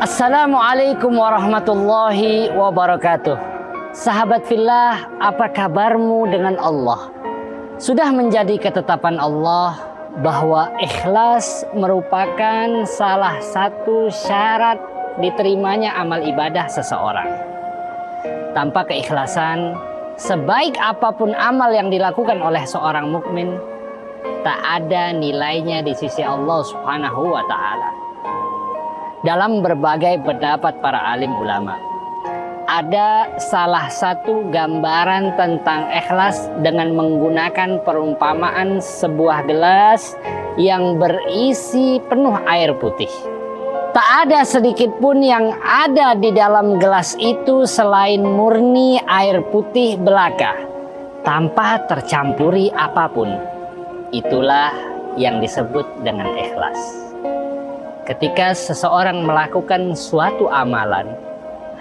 Assalamualaikum warahmatullahi wabarakatuh. Sahabat fillah, apa kabarmu dengan Allah? Sudah menjadi ketetapan Allah bahwa ikhlas merupakan salah satu syarat diterimanya amal ibadah seseorang. Tanpa keikhlasan, sebaik apapun amal yang dilakukan oleh seorang mukmin, tak ada nilainya di sisi Allah Subhanahu wa Ta'ala. Dalam berbagai pendapat para alim ulama, ada salah satu gambaran tentang ikhlas dengan menggunakan perumpamaan sebuah gelas yang berisi penuh air putih. Tak ada sedikit pun yang ada di dalam gelas itu selain murni air putih belaka, tanpa tercampuri apapun. Itulah yang disebut dengan ikhlas. Ketika seseorang melakukan suatu amalan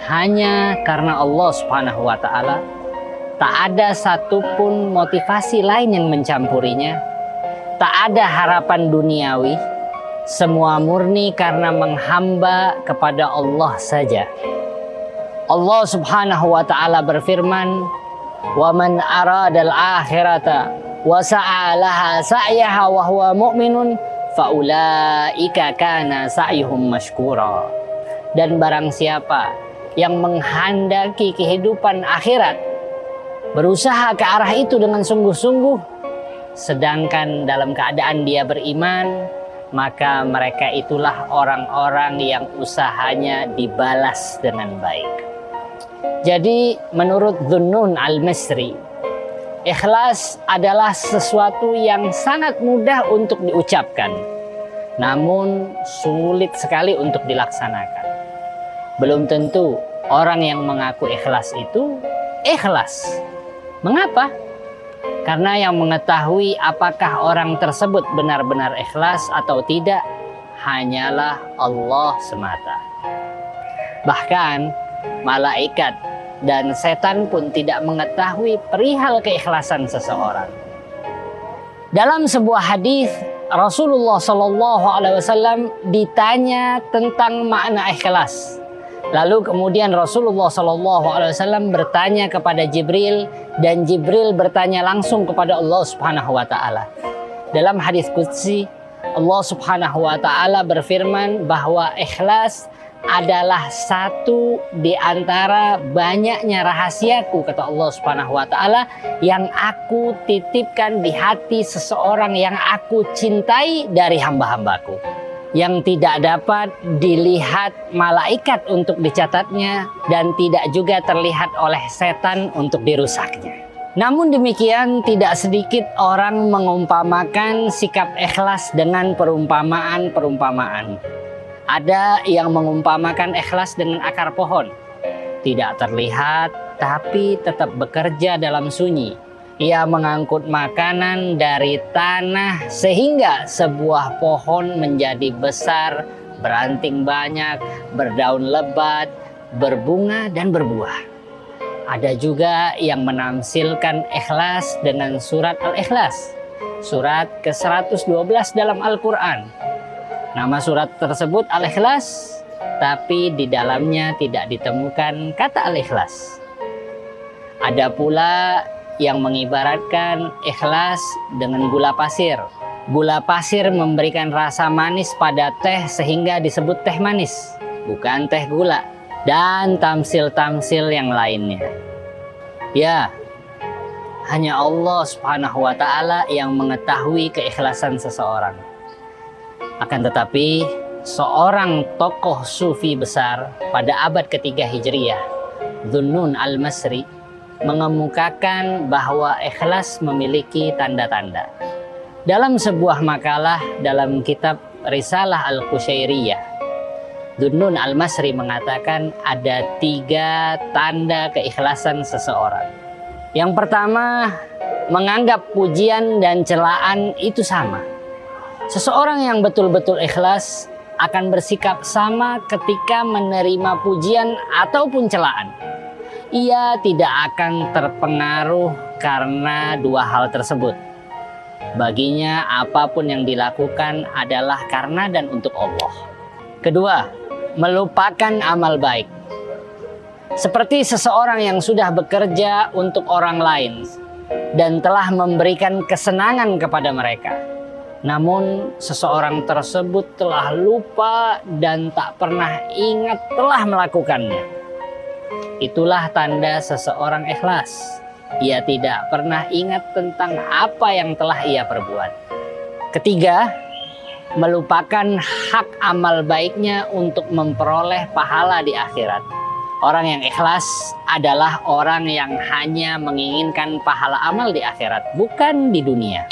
hanya karena Allah Subhanahu wa Ta'ala, tak ada satupun motivasi lain yang mencampurinya, tak ada harapan duniawi, semua murni karena menghamba kepada Allah saja. Allah Subhanahu wa Ta'ala berfirman, "Wa man aradal akhirata wa sa'a laha sa'yaha wa huwa mu'minun faulaika kana sa'yuhum mashkura." Dan barang siapa yang menghendaki kehidupan akhirat, berusaha ke arah itu dengan sungguh-sungguh, sedangkan dalam keadaan dia beriman, maka mereka itulah orang-orang yang usahanya dibalas dengan baik. Jadi menurut Dhunnun al-Misri, ikhlas adalah sesuatu yang sangat mudah untuk diucapkan, namun sulit sekali untuk dilaksanakan. Belum tentu orang yang mengaku ikhlas itu ikhlas. Mengapa? Karena yang mengetahui apakah orang tersebut benar-benar ikhlas atau tidak hanyalah Allah semata. Bahkan malaikat dan setan pun tidak mengetahui perihal keikhlasan seseorang. Dalam sebuah hadis, Rasulullah SAW ditanya tentang makna ikhlas. Lalu kemudian Rasulullah SAW bertanya kepada Jibril, dan Jibril bertanya langsung kepada Allah Subhanahu wa Ta'ala. Dalam hadis qudsi, Allah Subhanahu wa Ta'ala berfirman bahwa ikhlas adalah satu di antara banyaknya rahasiaku, kata Allah Subhanahu wa Ta'ala, yang aku titipkan di hati seseorang yang aku cintai dari hamba-hambaku, yang tidak dapat dilihat malaikat untuk dicatatnya dan tidak juga terlihat oleh setan untuk dirusaknya. Namun demikian, tidak sedikit orang mengumpamakan sikap ikhlas dengan perumpamaan-perumpamaan. Ada yang mengumpamakan ikhlas dengan akar pohon. Tidak terlihat, tapi tetap bekerja dalam sunyi. Ia mengangkut makanan dari tanah sehingga sebuah pohon menjadi besar, beranting banyak, berdaun lebat, berbunga dan berbuah. Ada juga yang menamsilkan ikhlas dengan surat Al-Ikhlas, surat ke-112 dalam Al-Quran. Nama surat tersebut Al-Ikhlas, tapi di dalamnya tidak ditemukan kata Al-Ikhlas. Ada pula yang mengibaratkan ikhlas dengan gula pasir. Gula pasir memberikan rasa manis pada teh sehingga disebut teh manis, bukan teh gula. Dan tamsil-tamsil yang lainnya. Ya, hanya Allah Subhanahu wa Ta'ala yang mengetahui keikhlasan seseorang. Akan tetapi, seorang tokoh sufi besar pada abad ketiga Hijriyah, Dhunnun al-Misri, mengemukakan bahwa ikhlas memiliki tanda-tanda. Dalam sebuah makalah dalam kitab Risalah Al-Qushairiyah, Dhunnun al-Misri mengatakan ada 3 tanda keikhlasan seseorang. Yang pertama, menganggap pujian dan celaan itu sama. Seseorang yang betul-betul ikhlas akan bersikap sama ketika menerima pujian ataupun celaan. Ia tidak akan terpengaruh karena 2 hal tersebut. Baginya apapun yang dilakukan adalah karena dan untuk Allah. Kedua, melupakan amal baik. Seperti seseorang yang sudah bekerja untuk orang lain dan telah memberikan kesenangan kepada mereka. Namun seseorang tersebut telah lupa dan tak pernah ingat telah melakukannya. Itulah tanda seseorang ikhlas. Ia tidak pernah ingat tentang apa yang telah ia perbuat. Ketiga, melupakan hak amal baiknya untuk memperoleh pahala di akhirat. Orang yang ikhlas adalah orang yang hanya menginginkan pahala amal di akhirat, bukan di dunia.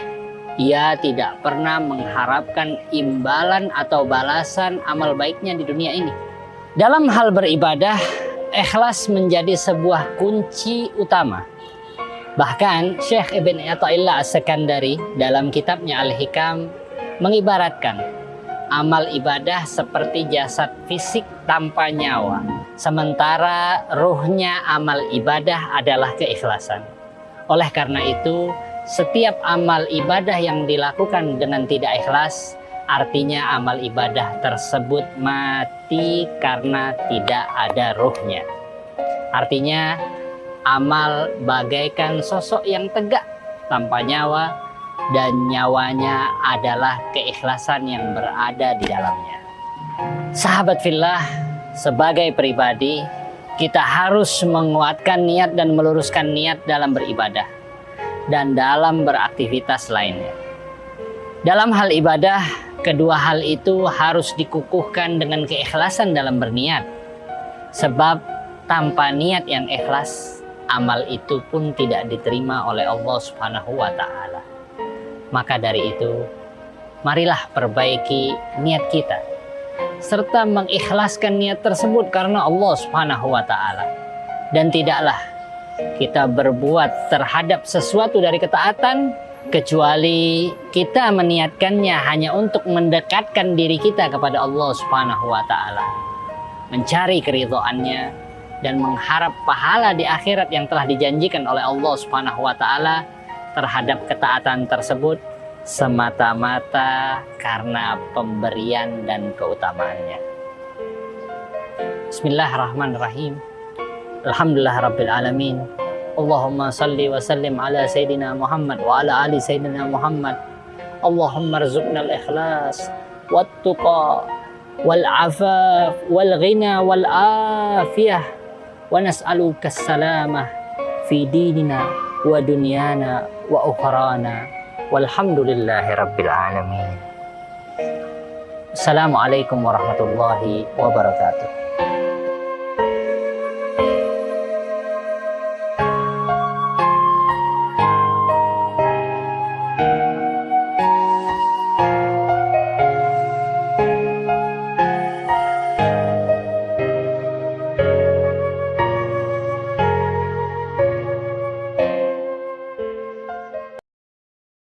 Ia tidak pernah mengharapkan imbalan atau balasan amal baiknya di dunia ini. Dalam hal beribadah, ikhlas menjadi sebuah kunci utama. Bahkan Syekh Ibn Athaillah As-Sakandari dalam kitabnya Al-Hikam mengibaratkan amal ibadah seperti jasad fisik tanpa nyawa, sementara ruhnya amal ibadah adalah keikhlasan. Oleh karena itu, setiap amal ibadah yang dilakukan dengan tidak ikhlas, artinya amal ibadah tersebut mati karena tidak ada ruhnya. Artinya, amal bagaikan sosok yang tegak tanpa nyawa, dan nyawanya adalah keikhlasan yang berada di dalamnya. Sahabat fillah, sebagai pribadi, kita harus menguatkan niat dan meluruskan niat dalam beribadah dan dalam beraktivitas lainnya. Dalam hal ibadah, kedua hal itu harus dikukuhkan dengan keikhlasan dalam berniat. Sebab tanpa niat yang ikhlas, amal itu pun tidak diterima oleh Allah Subhanahu wa Ta'ala. Maka dari itu, marilah perbaiki niat kita serta mengikhlaskan niat tersebut karena Allah Subhanahu wa Ta'ala. Dan tidaklah kita berbuat terhadap sesuatu dari ketaatan kecuali kita meniatkannya hanya untuk mendekatkan diri kita kepada Allah Subhanahu wa Ta'ala, mencari keridhaannya dan mengharap pahala di akhirat yang telah dijanjikan oleh Allah Subhanahu wa Ta'ala terhadap ketaatan tersebut semata-mata karena pemberian dan keutamaannya. Bismillahirrahmanirrahim. Alhamdulillah Rabbil Alamin. Allahumma salli wa sallim ala Sayyidina Muhammad wa ala ali Sayyidina Muhammad. Allahumma rzuqna al-ikhlas wat-tuqa wal-afaf wal-ghina wal-afiyah wa nas'aluka as-salamah fi dinina wa dunyana wa ukhrana walhamdulillahi rabbil alamin. Assalamualaikum warahmatullahi wabarakatuh.